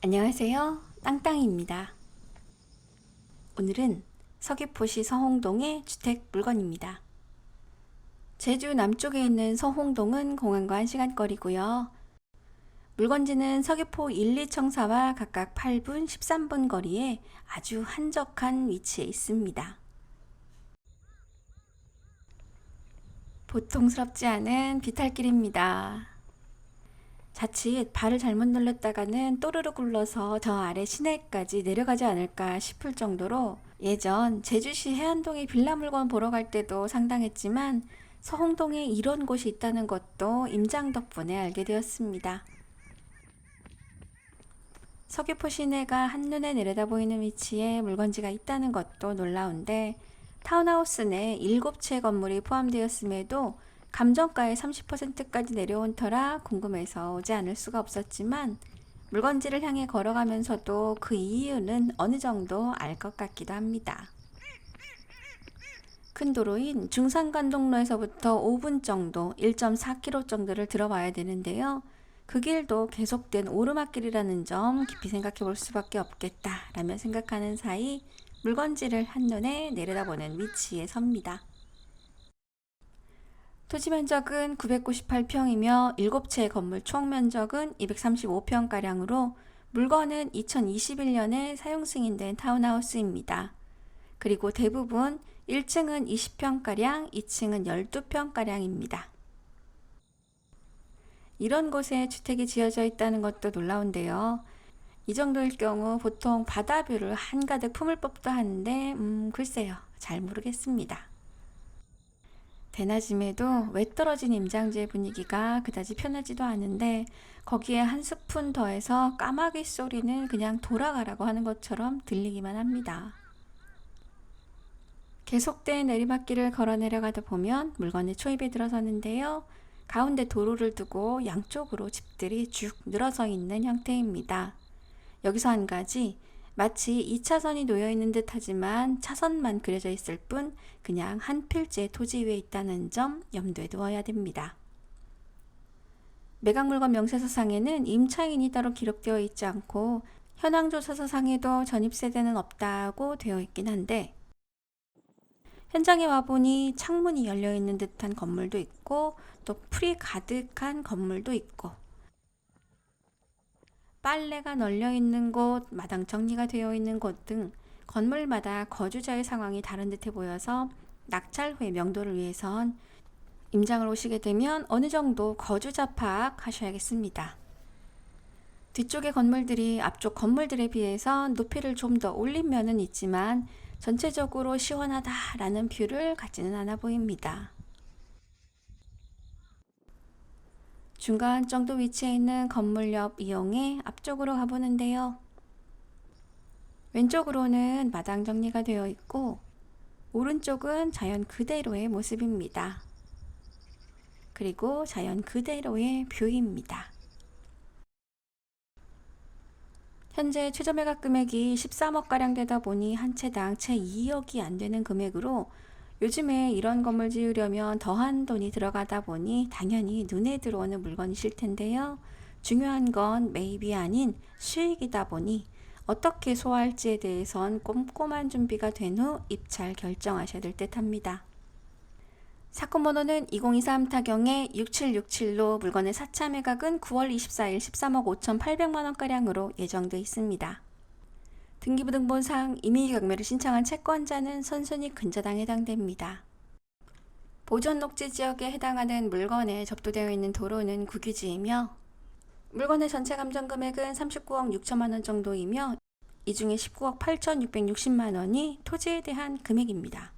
안녕하세요. 땅땅입니다. 오늘은 서귀포시 서홍동의 주택 물건입니다. 제주 남쪽에 있는 서홍동은 공항과 1시간 거리고요. 물건지는 서귀포 1, 2청사와 각각 8분, 13분 거리에 아주 한적한 위치에 있습니다. 보통스럽지 않은 비탈길입니다. 자칫 발을 잘못 눌렀다가는 또르르 굴러서 저 아래 시내까지 내려가지 않을까 싶을 정도로 예전 제주시 해안동에 빌라 물건 보러 갈 때도 상당했지만 서홍동에 이런 곳이 있다는 것도 임장 덕분에 알게 되었습니다. 서귀포 시내가 한눈에 내려다 보이는 위치에 물건지가 있다는 것도 놀라운데 타운하우스 내 7채 건물이 포함되었음에도 감정가의 30%까지 내려온 터라 궁금해서 오지 않을 수가 없었지만 물건지를 향해 걸어가면서도 그 이유는 어느 정도 알 것 같기도 합니다. 큰 도로인 중산간동로에서부터 5분 정도 1.4km 정도를 들어와야 되는데요. 그 길도 계속된 오르막길이라는 점 깊이 생각해 볼 수밖에 없겠다 라며 생각하는 사이 물건지를 한눈에 내려다보는 위치에 섭니다. 토지 면적은 998평이며 7채 건물 총 면적은 235평가량으로 물건은 2021년에 사용 승인된 타운하우스입니다. 그리고 대부분 1층은 20평가량, 2층은 12평가량입니다. 이런 곳에 주택이 지어져 있다는 것도 놀라운데요. 이 정도일 경우 보통 바다뷰를 한가득 품을 법도 한데 글쎄요. 잘 모르겠습니다. 대낮임에도 외떨어진 임장지의 분위기가 그다지 편하지도 않은데 거기에 한 스푼 더해서 까마귀 소리는 그냥 돌아가라고 하는 것처럼 들리기만 합니다. 계속된 내리막길을 걸어 내려가다 보면 물건의 초입에 들어서는데요. 가운데 도로를 두고 양쪽으로 집들이 쭉 늘어서 있는 형태입니다. 여기서 한 가지, 마치 2차선이 놓여있는 듯 하지만 차선만 그려져 있을 뿐 그냥 한 필지의 토지 위에 있다는 점 염두에 두어야 됩니다. 매각물건 명세서상에는 임차인이 따로 기록되어 있지 않고 현황조사서상에도 전입세대는 없다고 되어 있긴 한데 현장에 와보니 창문이 열려있는 듯한 건물도 있고 또 풀이 가득한 건물도 있고 빨래가 널려있는 곳, 마당 정리가 되어 있는 곳 등 건물마다 거주자의 상황이 다른 듯해 보여서 낙찰 후의 명도를 위해선 임장을 오시게 되면 어느 정도 거주자 파악하셔야겠습니다. 뒤쪽의 건물들이 앞쪽 건물들에 비해서 높이를 좀 더 올린 면은 있지만 전체적으로 시원하다라는 뷰를 갖지는 않아 보입니다. 중간 정도 위치에 있는 건물 옆 이용해 앞쪽으로 가보는데요. 왼쪽으로는 마당 정리가 되어 있고 오른쪽은 자연 그대로의 모습입니다. 그리고 자연 그대로의 뷰입니다. 현재 최저 매각 금액이 13억가량 되다 보니 한 채당 채 2억이 안 되는 금액으로 요즘에 이런 건물 지으려면 더한 돈이 들어가다 보니 당연히 눈에 들어오는 물건이실 텐데요. 중요한 건 매입이 아닌 수익이다 보니 어떻게 소화할지에 대해선 꼼꼼한 준비가 된 후 입찰 결정하셔야 될 듯 합니다. 사건 번호는 2023 타경의 6767로 물건의 4차 매각은 9월 24일 13억 5,800만원가량으로 예정되어 있습니다. 등기부등본상 임의경매를 신청한 채권자는 선순위 근저당에 해당됩니다. 보존 녹지 지역에 해당하는 물건에 접도되어 있는 도로는 국유지이며 물건의 전체 감정 금액은 39억 6천만원 정도이며 이 중에 19억 8,660만원이 토지에 대한 금액입니다.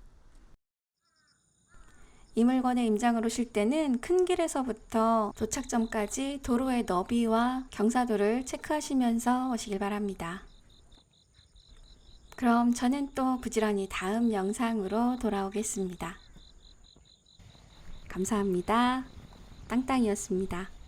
이 물건의 임장을 오실 때는 큰 길에서부터 도착점까지 도로의 너비와 경사도를 체크하시면서 오시길 바랍니다. 그럼 저는 또 부지런히 다음 영상으로 돌아오겠습니다. 감사합니다. 땅땅이었습니다.